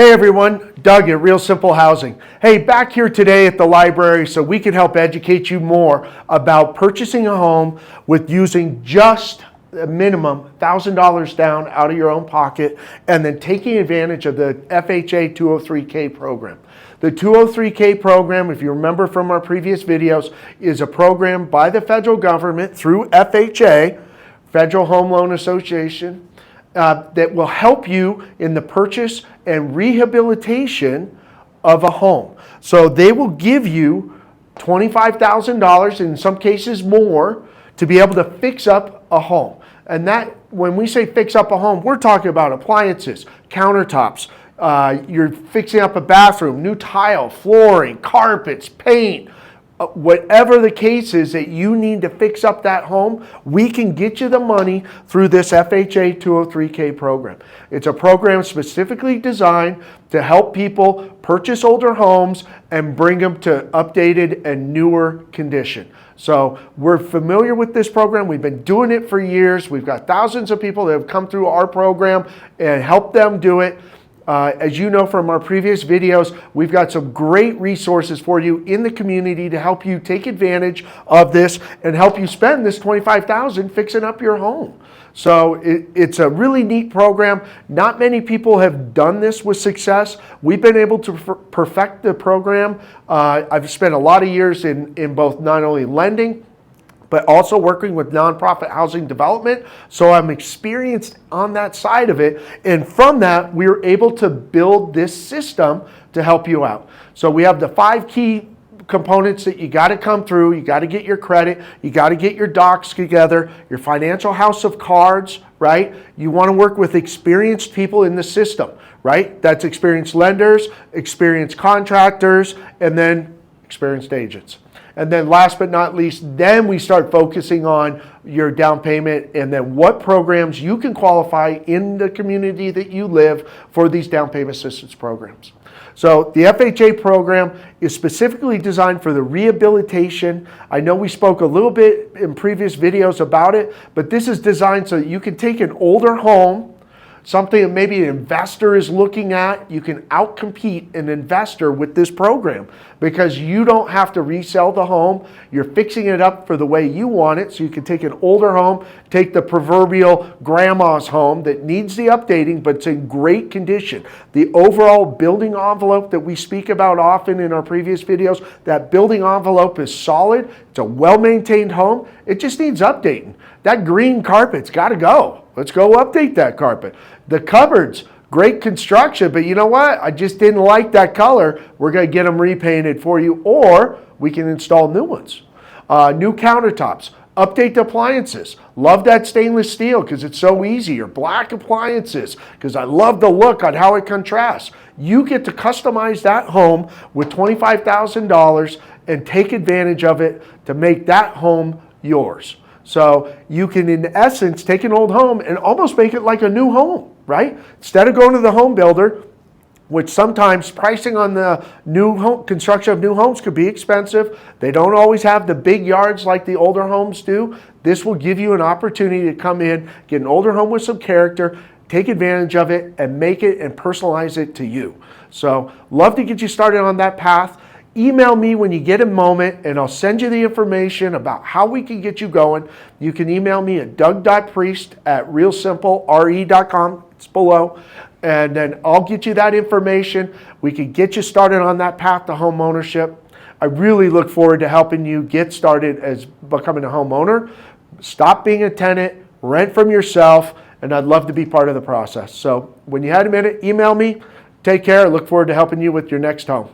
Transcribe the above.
Hey everyone, Doug at Real Simple Housing. Hey, back here today at the library so we can help educate you more about purchasing a home with using just a minimum $1,000 down out of your own pocket and then taking advantage of the FHA 203K program. The 203K program, if you remember from our previous videos, is a program by the federal government through FHA, Federal Home Loan Association, that will help you in the purchase and rehabilitation of a home. So they will give you $25,000, in some cases more, to be able to fix up a home. And that, when we say fix up a home, we're talking about appliances, countertops, you're fixing up a bathroom, new tile, flooring, carpets, paint, whatever the case is that you need to fix up that home, we can get you the money through this FHA 203K program. It's a program specifically designed to help people purchase older homes and bring them to updated and newer condition. So we're familiar with this program. We've been doing it for years. We've got thousands of people that have come through our program and helped them do it. As you know from our previous videos, we've got some great resources for you in the community to help you take advantage of this and help you spend this $25,000 fixing up your home. So it's a really neat program. Not many people have done this with success. We've been able to perfect the program. I've spent a lot of years in both not only lending, but also working with nonprofit housing development. So I'm experienced on that side of it. And from that, we were able to build this system to help you out. So we have the 5 key components that you got to come through. You got to get your credit. You got to get your docs together, your financial house of cards, right? You want to work with experienced people in the system, right? That's experienced lenders, experienced contractors, and then experienced agents. And then last but not least, then we start focusing on your down payment and then what programs you can qualify in the community that you live for these down payment assistance programs. So the FHA program is specifically designed for the rehabilitation. I know we spoke a little bit in previous videos about it, but this is designed so that you can take an older home, something that maybe an investor is looking at, you can outcompete an investor with this program because you don't have to resell the home. You're fixing it up for the way you want it. So you can take an older home, take the proverbial grandma's home that needs the updating, but it's in great condition. The overall building envelope that we speak about often in our previous videos, that building envelope is solid. It's a well-maintained home. It just needs updating. That green carpet's got to go. Let's go update that carpet. The cupboards, great construction, but you know what? I just didn't like that color. We're going to get them repainted for you, or we can install new ones. New countertops, update the appliances. Love that stainless steel because it's so easy, or black appliances because I love the look on how it contrasts. You get to customize that home with $25,000 and take advantage of it to make that home yours. So you can, in essence, take an old home and almost make it like a new home, right? Instead of going to the home builder, which sometimes pricing on the new home, construction of new homes could be expensive. They don't always have the big yards like the older homes do. This will give you an opportunity to come in, get an older home with some character, take advantage of it, and make it and personalize it to you. So love to get you started on that path. Email me when you get a moment and I'll send you the information about how we can get you going. You can email me at Doug.priest at realsimplere.com. It's below. And then I'll get you that information. We can get you started on that path to home ownership. I really look forward to helping you get started as becoming a homeowner. Stop being a tenant, rent from yourself, and I'd love to be part of the process. So when you had a minute, email me. Take care. I look forward to helping you with your next home.